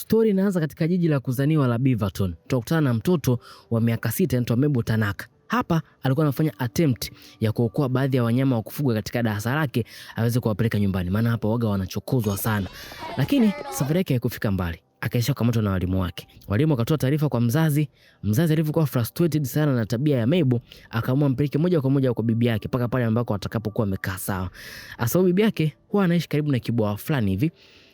Story inaanza katika jiji la kuzaniwa la Beaverton. Tutakutana na mtoto wa miaka 6 anaitwa Mabel Tanaka. Hapa alikuwa anafanya attempt ya kuokoa baadhi ya wanyama wa kufugwa katika darasa lake aweze kuwapeleka nyumbani, maana hapa waga wanachokozwa sana. Lakini safari yake haikufika mbali. Akaisha kukamatwa na walimu wake. Walimu wakatoa taarifa kwa mzazi. Mzazi alivyokuwa frustrated sana na tabia ya Mabel, akaamua mpeleke moja kwa moja kwa bibi yake mpaka pale ambako atakapokuwa amekaa sawa. Asao bibi yake huwa anaishi karibu na kibwawa fulani hivi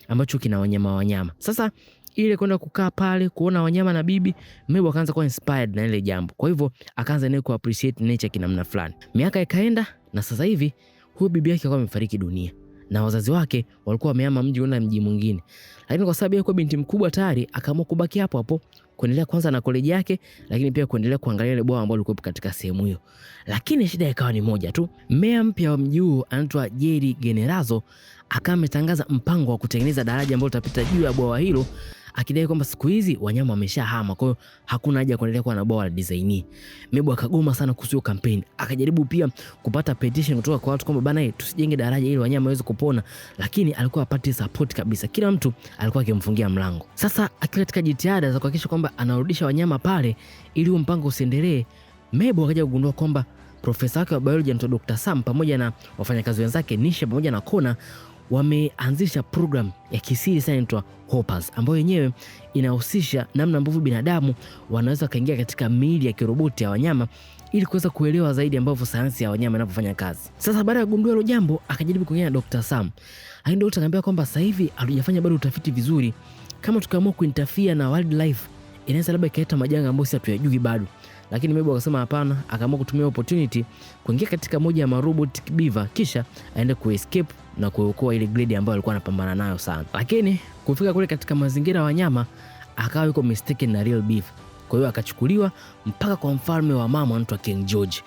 ambacho kina wanyama. Sasa ile kwenda kukaa pale kuona wanyama na bibi, Mabel akaanza kuwa inspired na ile jambo. Kwa hivyo akaanza naye ku appreciate nature kinamna fulani. Miaka ikaenda na sasa hivi huyo bibi yake akawa amefariki dunia. Na wazazi wake walikuwa wamehama mji kwenda mji mwingine. Lakini kwa sababu yeye binti mkubwa tayari, akaamua kubaki hapo hapo, kuendelea kwanza na college yake, lakini pia kuendelea kuangalia ile bwawa ambalo liko katika sehemu hiyo. Lakini shida ikawa ni moja tu. Meya mpya wa mji huo anaitwa Jerry Generazo akawa ametangaza mpango wa kutengeneza daraja ambalo litapita juu ya bwawa hilo, akidai kwamba siku hizi wanyama wameshahama, kwa hiyo hakuna haja kuendelea kuwa na bwawa la design hii. Mabel akagoma sana kuhusu campaign. Akajaribu pia kupata petition kutoka kwa watu kwamba bana, tusijenge daraja ili wanyama waweze kupona, lakini alikuwa hapati support kabisa. Kila mtu alikuwa akimfungia mlango. Sasa akiwa katika jitihada za kuhakikisha kwamba anarudisha wanyama pale ili huo mpango usiendelee, Mabel akaja kugundua kwamba profesa wake wa biology anaitwa Dr. Sam pamoja na wafanyakazi wenzake Nisha pamoja na Kona wameanzisha program ya kisiri sana inaitwa Hoppers, ambayo yenyewe inahusisha namna ambavyo binadamu wanaweza kaingia katika miili ya kiroboti ya wanyama ili kuweza kuelewa zaidi ambavyo sayansi ya wanyama inavyofanya kazi. Sasa baada ya kugundua hilo jambo, akajaribu kuongea na Dr. Sam. Lakini daktari akamwambia kwamba sasa hivi hatujafanya bado utafiti vizuri. Kama tukaamua kuinterfere na wildlife, inaweza labda ikaleta majanga ambayo sisi hatuyajui bado. Lakini Mabel akasema hapana, akaamua kutumia opportunity kuingia katika moja ya robotic beaver kisha aende kuescape na kuokoa ile grade ambayo alikuwa anapambana nayo sana. Lakini kufika kule katika mazingira ya wanyama akawa yuko mistaken na real beef. Kwa hiyo akachukuliwa mpaka kwa mfalme wa mama anaitwa King George.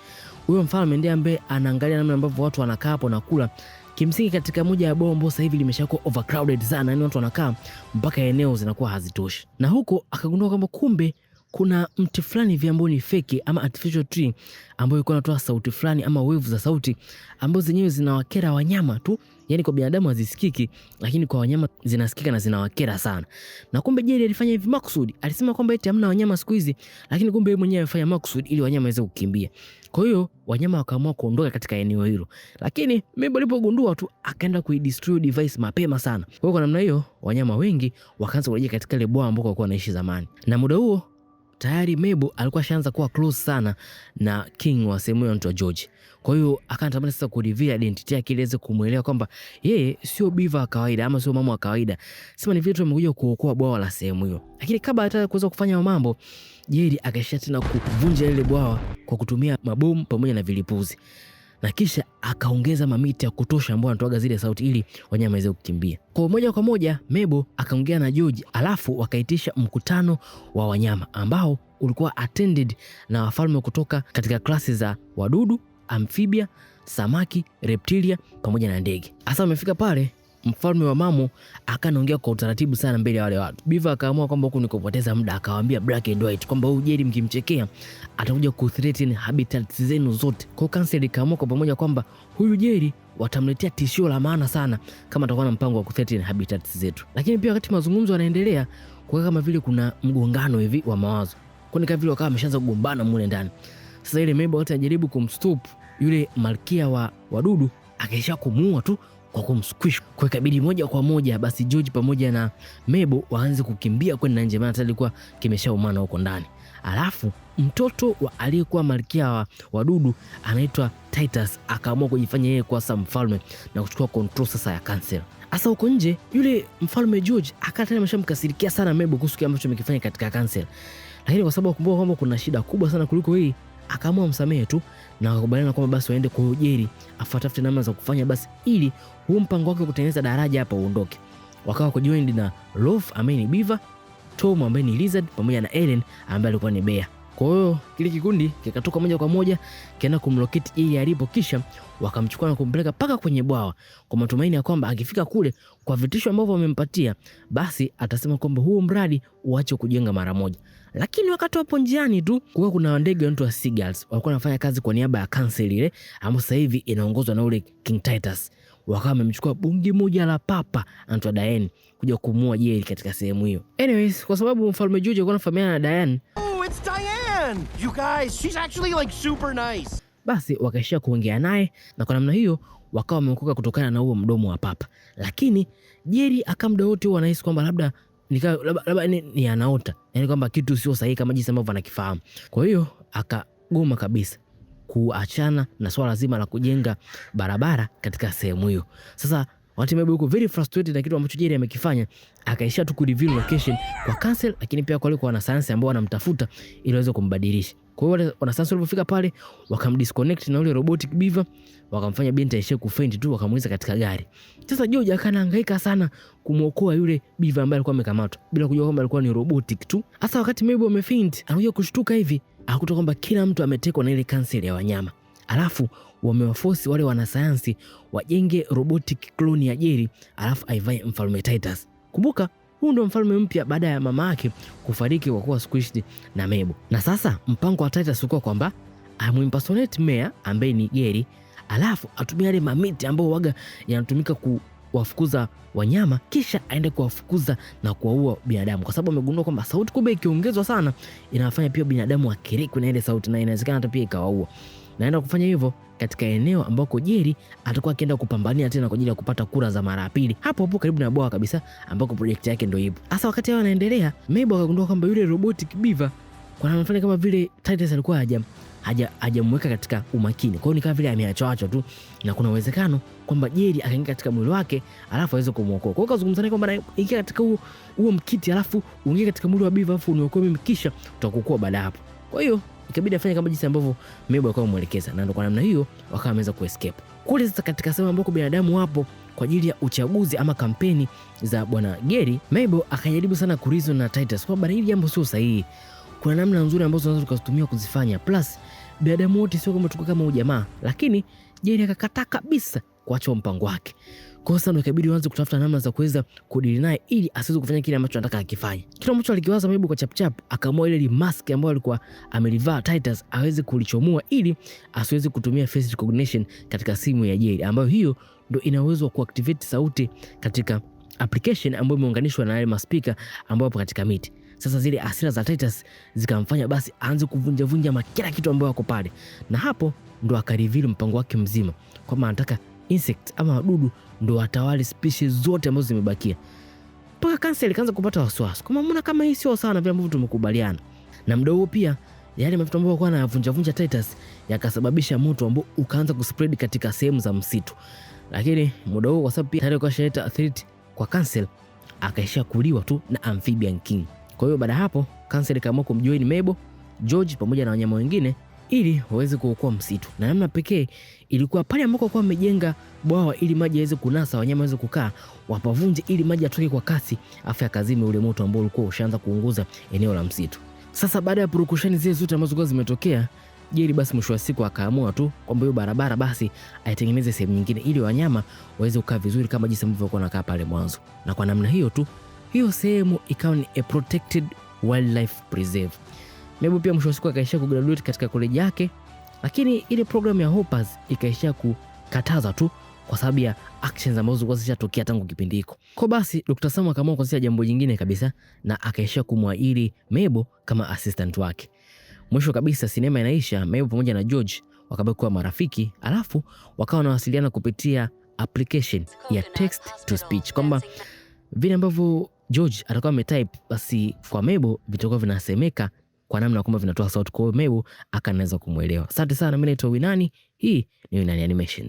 Huyo mfalme ndiye ambaye anaangalia namna ambavyo watu wanakaa hapo na kula. Kimsingi katika moja ya bombo sasa hivi limeshakuwa overcrowded sana, yani watu wanakaa mpaka eneo zinakuwa hazitoshi. Na huko akagundua kwamba kumbe kuna mti fulani hivi ambao ni fake ama artificial tree ambayo ilikuwa inatoa sauti fulani ama wave za sauti ambazo zenyewe zinawakera wanyama tu. Yani kwa binadamu hazisikiki, lakini kwa wanyama zinasikika na zinawakera sana. Na kumbe Jerry alifanya hivi makusudi. Alisema kwamba eti hamna wanyama siku hizi, lakini kumbe yeye mwenyewe alifanya makusudi ili wanyama waweze kukimbia. Kwa hiyo wanyama wakaamua kuondoka katika eneo hilo. Lakini Mabel alipogundua tu akaenda kuidestroy device mapema sana. Kwa hiyo kwa namna hiyo wanyama wengi wakaanza kurejea katika ile bwawa ambako walikuwa wanaishi zamani. Na muda huo tayari Mabel alikuwa shaanza kuwa close sana na king wa sehemu hiyo anaitwa George. Kwa hiyo akatamani sasa kureveal identity yake ili aweze kumuelewa kwamba yeye sio beaver wa kawaida ama sio mama wa kawaida. Sema ni vitu amekuja kuokoa bwawa la sehemu hiyo. Lakini kabla hata kuweza kufanya mambo, Jerry akaisha tena kuvunja ile bwawa kwa kutumia mabomu pamoja na vilipuzi. Na kisha akaongeza mamiti ya kutosha ambao anatoa zile sauti ili wanyama waweze kukimbia. Kwa moja kwa moja Mabel akaongea na George, alafu wakaitisha mkutano wa wanyama ambao ulikuwa attended na wafalme kutoka katika klasi za wadudu, amphibia, samaki, reptilia pamoja na ndege. Hasa wamefika pale, mfalme wa Mamo akanaongea kwa utaratibu sana mbele ya wale watu. Beaver akaamua kwamba huku ni kupoteza muda, akawaambia black and white kwamba huyu Jerry mkimchekea atakuja kuthreaten habitats zenu zote. Kwa council ikaamua kwa pamoja kwamba huyu Jerry watamletea tishio la maana sana kama atakuwa na mpango wa kuthreaten habitats zetu. Lakini pia wakati mazungumzo yanaendelea, kwa kama vile kuna mgongano hivi wa mawazo. Kwani kama vile wakawa wameshaanza kugombana mule ndani. Sasa ile Mabel atajaribu kumstop yule malkia wa wadudu, akaisha kumuua tu kwa kumsquish. Kwa ikabidi moja kwa moja basi George pamoja na Mabel waanze kukimbia kwenda nje, maana alikuwa kimeshaumana huko ndani. Alafu mtoto wa aliyekuwa malkia wa wadudu anaitwa Titus akaamua kujifanya yeye kuwa sasa mfalme na kuchukua control sasa ya council. Asa huko nje yule mfalme George akatana ameshamkasirikia sana Mabel kuhusu kile ambacho amekifanya katika council. Lakini kwa sababu kumbuka kwamba kuna shida kubwa sana kuliko hii, akaamua msamehe tu na wakakubaliana kwamba basi waende kwa Jerry afuatafute namna za kufanya basi ili huu mpango wake kutengeneza daraja hapa uondoke. Wakawa kujoin na Rolf ambaye ni beaver, Tom ambaye ni lizard pamoja na Ellen ambaye alikuwa ni bear. Kwa hiyo kile kikundi kikatoka moja kwa moja kaenda kumlocate ili alipo, kisha wakamchukua na kumpeleka paka kwenye bwawa kwa matumaini ya kwamba akifika kule kwa vitisho ambavyo wamempatia basi atasema kwamba huo mradi uache kujenga mara moja. Lakini wakati wapo njiani tu kwa kuna ndege wanaitwa seagulls walikuwa wanafanya kazi kwa niaba ya council ile ambayo sasa hivi inaongozwa na ule King Titus. Wakawa wamemchukua bungi moja la papa anaitwa Diane kuja kumuua Jerry katika sehemu hiyo. Anyways, kwa sababu Mfalme George alikuwa anafahamiana na Diane. Oh, it's Diane. You guys, she's actually like super nice. Basi wakaishia kuongea naye na kwa namna hiyo wakawa wameokoka kutokana na huo mdomo wa papa. Lakini Jerry akamda wote huo anahisi kwamba labda ni anaota. Yaani kwamba kitu sio sahihi kama jinsi ambavyo anakifahamu. Kwa hiyo akagoma kabisa kuachana na swala zima la kujenga barabara katika sehemu hiyo. Sasa wakati Mabel yuko very frustrated na kitu ambacho Jerry amekifanya, akaishia tu ku reveal location kwa Cancel, lakini pia kwa wale wanasayansi ambao wanamtafuta ili waweze kumbadilisha. Kwa hiyo wale wanasayansi walipofika pale wakamdisconnect na ule robotic beaver, wakamfanya binti aishie kufaint tu, wakamuingiza katika gari. Sasa George akahangaika sana kumuokoa yule beaver ambaye alikuwa amekamatwa bila kujua kwamba alikuwa ni robotic tu. Hasa wakati Mabel amefaint, anakuja kushtuka hivi, akakuta kwamba kila mtu ametekwa na ile Cancel ya wanyama. Alafu wamewaforce wale wanasayansi wajenge robotic clone ya Jerry, alafu aivae Mfalme Titus. Kumbuka huu ndio mfalme mpya baada ya mama yake kufariki kwa kuwa squished na Mabel. Na sasa mpango wa Titus ulikuwa kwamba amuimpersonate Mayor ambaye ni Jerry, alafu atumie yale mamiti ambao waga yanatumika kuwafukuza wanyama, kisha aende kuwafukuza na kuwaua binadamu, kwa sababu amegundua kwamba sauti kubwa ikiongezwa sana inafanya pia binadamu akirikwe na ile sauti, na inawezekana hata pia ikawaua. Naenda kufanya hivyo katika eneo ambako Jerry atakuwa akienda kupambania tena kwa ajili ya kupata kura za mara ya pili, hapo hapo karibu na bwawa kabisa ambako project yake ndio ipo. Hasa wakati hao anaendelea, Mabel akagundua kwamba yule robotic beaver kwa namna kama vile Titus alikuwa hajamweka katika umakini. Kwa hiyo ni kama vile ameachwa tu, na kuna uwezekano kwamba Jerry akaingia katika mwili wake alafu aweze kumuokoa. Kwa hiyo kazungumzana kwamba ingia katika huo mkiti alafu uingie katika mwili wa beaver alafu uniokoe mimi, kisha utakuokoa baada hapo. Kwa hiyo ikabidi afanye kama jinsi ambavyo Mabel alikuwa ameelekeza, na ndio kwa namna hiyo wakawa wameweza kuescape. Kule sasa katika sehemu ambako binadamu wapo kwa ajili ya uchaguzi ama kampeni za bwana Jerry, Mabel akajaribu sana kureason na Titus kwamba hili jambo sio sahihi. Kuna namna nzuri ambazo tunaweza tukazitumia kuzifanya. Plus binadamu wote sio kama tuko kama ujamaa, lakini Jerry akakataa kabisa kuacha mpango wake. Kwa sasa ndio ikabidi waanze kutafuta namna za kuweza kudili naye ili asiweze kufanya kile ambacho anataka akifanye. Kile ambacho alikiwaza Mabel kwa chapchap, akaamua ile mask ambayo alikuwa amelivaa Titus aweze kulichomoa ili asiweze kutumia face recognition katika simu ya Jerry, ambayo hiyo ndio ina uwezo wa kuactivate sauti katika application ambayo imeunganishwa na ile maspika ambayo hapo katika miti. Sasa zile hasira za Titus zikamfanya basi aanze kuvunja kila kitu ambayo yako pale, na hapo ndo akareveal mpango wake mzima kwamba anataka insect ama wadudu ndo watawale species zote ambazo zimebakia. Mpaka Cancel ikaanza kupata wasiwasi kama mbona kama hii sio sana vile ambavyo tumekubaliana. Na muda huo pia yale mafuta ambayo alikuwa anavunja Titus yakasababisha moto ambao ukaanza kuspread katika sehemu za msitu. Lakini muda huo kwa sababu pia tayari kwa shaleta threat kwa Cancel, akaishia kuliwa tu na Amphibian King. Kwa hiyo baada hapo Cancel kaamua kumjoin Mabel, George pamoja na wanyama wengine ili waweze kuokoa msitu. Na namna pekee ilikuwa pale ambako kwa amejenga bwawa ili maji yaweze kunasa, wanyama waweze kukaa, wapavunje ili maji atoke kwa kasi, afa kazime ule moto ambao ulikuwa ushaanza kuunguza eneo la msitu. Sasa baada ya purukushani zile zote ambazo zilikuwa zimetokea, Jerry basi mwisho wa siku akaamua tu kwamba hiyo barabara basi aitengeneze sehemu nyingine ili wanyama waweze kukaa vizuri kama jinsi ambavyo walikuwa wanakaa pale mwanzo. Na kwa namna hiyo tu hiyo sehemu ikawa ni a protected wildlife preserve. Mabel pia mwisho wa siku akaishia kugraduate katika college yake, lakini ile program ya Hoppers ikaishia kukataza tu kwa sababu ya actions ambazo zilikuwa zishatokea tangu kipindi hiko. Kwa basi Dr. Sam akaamua kuanzisha jambo jingine kabisa na akaishia kumwajiri Mabel kama assistant wake. Mwisho kabisa sinema inaisha, Mabel pamoja na George wakabaki kuwa marafiki, alafu wakawa wanawasiliana kupitia application ya text to speech, kwamba vile ambavyo George atakuwa ametype basi kwa Mabel vitakuwa vinasemeka kwa namna kwamba vinatoa sauti, kwa Mabel akanaweza kumuelewa. Asante sana, mimi naitwa Winani, hii ni Winani Animation.